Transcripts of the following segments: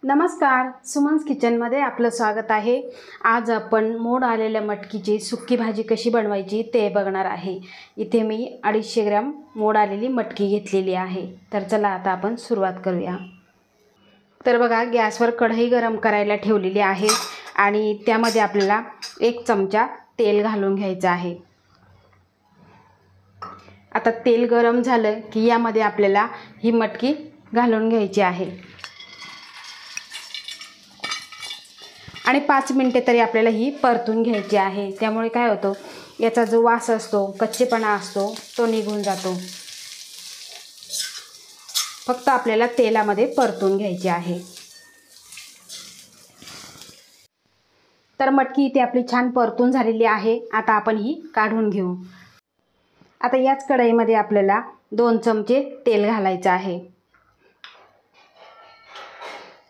नमस्कार, सुमन्स किचनमध्ये आपलं स्वागत आहे। आज आपण मोड आलेल्या मटकीची सुक्की भाजी कशी बनवायची ते बघणार आहे। इथे मी 250 ग्रॅम मोड आलेली मटकी घेतलेली आहे। तर चला आता आपण सुरुवात करूया। तर बघा, गॅसवर कढई गरम करायला ठेवलेली आहे आणि त्यामध्ये आपल्याला 1 चमचा तेल घालून घ्यायचं आहे। आता तेल गरम झालं की यामध्ये आपल्याला ही मटकी घालून घ्यायची आहे आणि 5 मिनिटे तरी आपल्याला ही परतून घ्यायची आहे। त्यामुळे काय होतं, याचा जो वास असतो, कच्चेपणा असतो, तो निघून जातो। फक्त आपल्याला तेलामध्ये परतून घ्यायची आहे। तर मटकी इथे आपली छान परतून झालेली आहे। आता आपण ही काढून घेऊ। आता याच कढईमध्ये आपल्याला 2 चमचे तेल घालायचं आहे।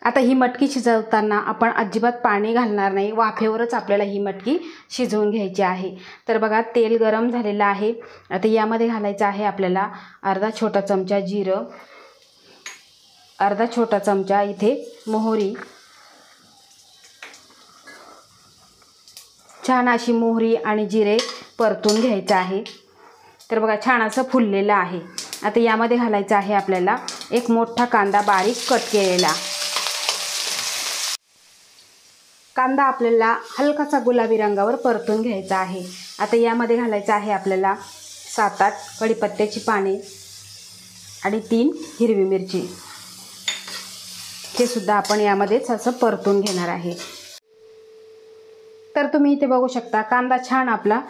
आता ही मटकी शिजवताना आपण अजिबात पाणी घालणार नाही, वाफेवरच आपल्याला ही मटकी शिजवून घ्यायची आहे। तर बघा, तेल गरम झालेलं आहे। आता यामध्ये घालायचं आहे आपल्याला अर्धा छोटा चमचा जिरं, अर्धा छोटा चमचा इथे मोहरी। छान अशी मोहरी आणि जिरे परतून घ्यायचं आहे। तर बघा, छान असं फुललेलं आहे। आता यामध्ये घालायचं आहे आपल्याला 1 मोठा कांदा बारीक कट केलेला। कांदा आपल्याला हलकासा गुलाबी रंगावर परतून घ्यायचा आहे। आता यामध्ये घालायचं आहे आपल्याला 7-8 कढीपत्त्याची पाने आणि 3 हिरवी मिरची। हे सुद्धा आपण यामध्येच असं परतून घेणार आहे। तर तुम्ही इथे बघू शकता, कांदा छान आपला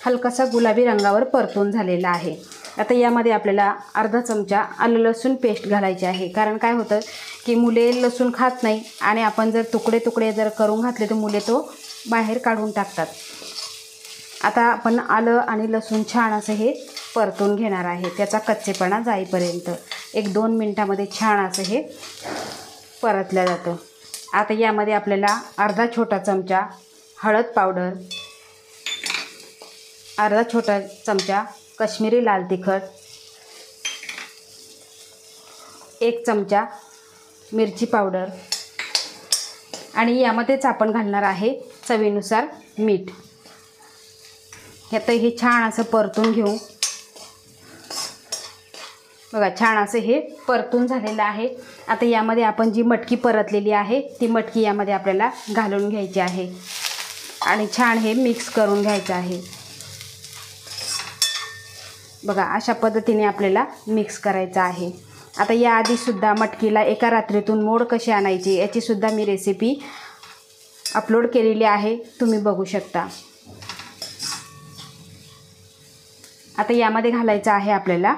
हलकासा गुलाबी रंगावर परतून झालेला आहे। आता यामध्ये आपल्याला अर्धा चमचा आलं लसूण पेस्ट घालायची आहे। कारण काय होतं की मुले लसूण खात नाही आणि आपण जर तुकडे तुकडे जर करून घातले तर मुले तो बाहेर काढून टाकतात। आता आपण आलं आणि लसूण छान असं हे परतून घेणार आहे, त्याचा कच्चेपणा जाईपर्यंत। 1-2 मिनिटामध्ये छान असं हे परतलं जातं। आता यामध्ये आपल्याला अर्धा छोटा चमचा हळद पावडर, अर्धा छोटा चमचा काश्मीरी लाल तिखट, 1 चमचा मिरची पावडर आणि यामध्येच आपण घालणार आहे चवीनुसार मीठ। आता हे छान असं परतून घेऊ। बघा, छान असं हे परतून झालेलं आहे। आता यामध्ये आपण जी मटकी परतलेली आहे ती मटकी यामध्ये आपल्याला घालून घ्यायची आहे आणि छान हे मिक्स करून घ्यायचं आहे। बघा, अशा पद्धतीने आपल्याला मिक्स करायचं आहे। आता याआधीसुद्धा मटकीला एका रात्रीतून मोड कशी आणायची याची सुद्धा मी रेसिपी अपलोड केलेली आहे, तुम्ही बघू शकता। आता यामध्ये घालायचं आहे आपल्याला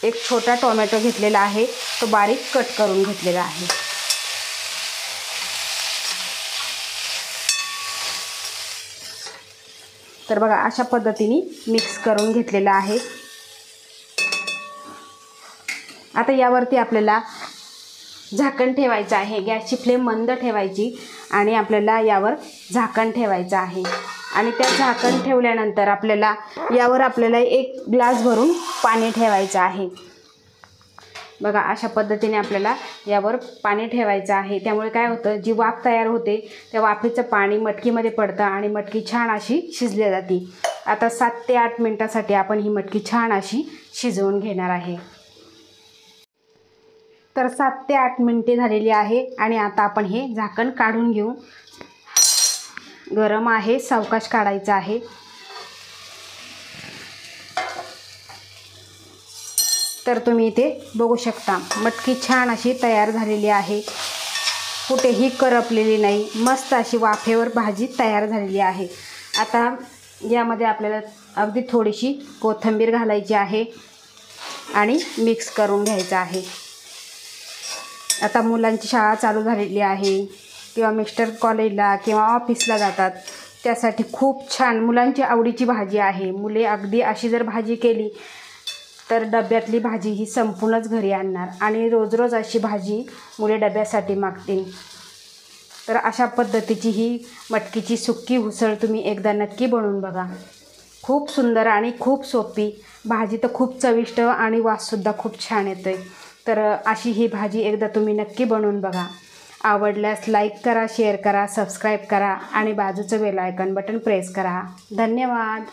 1 छोटा टोमॅटो घेतलेला आहे, तो बारीक कट करून घेतलेला आहे। तर बघा, अशा पद्धतीने मिक्स करून घेतलेला आहे। आता यावरती आपल्याला झाकण ठेवायचं आहे। गॅसची फ्लेम मंद ठेवायची आणि आपल्याला यावर झाकण ठेवायचं आहे आणि त्या झाकण ठेवल्यानंतर आपल्याला यावर 1 ग्लास भरून पाणी ठेवायचं आहे। बघा, अशा पद्धतीने आपल्याला यावर पाणी ठेवायचं आहे। त्यामुळे काय होतं, जी वाफ तयार होते त्या वाफेचं पाणी मटकीमध्ये पडतं आणि मटकी छान अशी शिजली जाते। आता 7 ते 8 मिनिटासाठी आपण ही मटकी छान अशी शिजवून घेणार आहे। तर 7 ते 8 मिनिटे झालेली आहे आणि आता आपण हे झाकण काढून घेऊ। गरम आहे, सावकाश काढायचं आहे। तर तुम्ही इथे बघू शकता, मटकी छान अशी तयार झालेली आहे, कुठेही करपलेली नाही, मस्त अशी वाफेवर भाजी तयार झालेली आहे। आता यामध्ये आपल्याला अगदी थोडीशी कोथिंबीर घालायची आहे आणि मिक्स करून घ्यायचं आहे। आता मुलांची शाळा चालू झालेली आहे किंवा मिस्टर कॉलेजला किंवा ऑफिसला जातात, त्यासाठी खूप छान मुलांची आवडीची भाजी आहे। मुले अगदी अशी जर भाजी केली तर डब्यातली भाजी ही संपूर्णच घरी आणणार आणि रोज रोज अशी भाजी मुले डब्यासाठी मागतील। तर अशा पद्धतीची ही मटकीची सुक्की उसळ तुम्ही एकदा नक्की बनवून बघा। खूप सुंदर आणि खूप सोपी भाजी, तर खूप चविष्ट आणि वाससुद्धा खूप छान येतोय। तर अशी ही भाजी एकदा तुम्ही नक्की बनवून बघा. आवडल्यास लाईक करा, शेअर करा, सबस्क्राईब करा आणि बाजूचं बेल आयकॉन बटन प्रेस करा. धन्यवाद.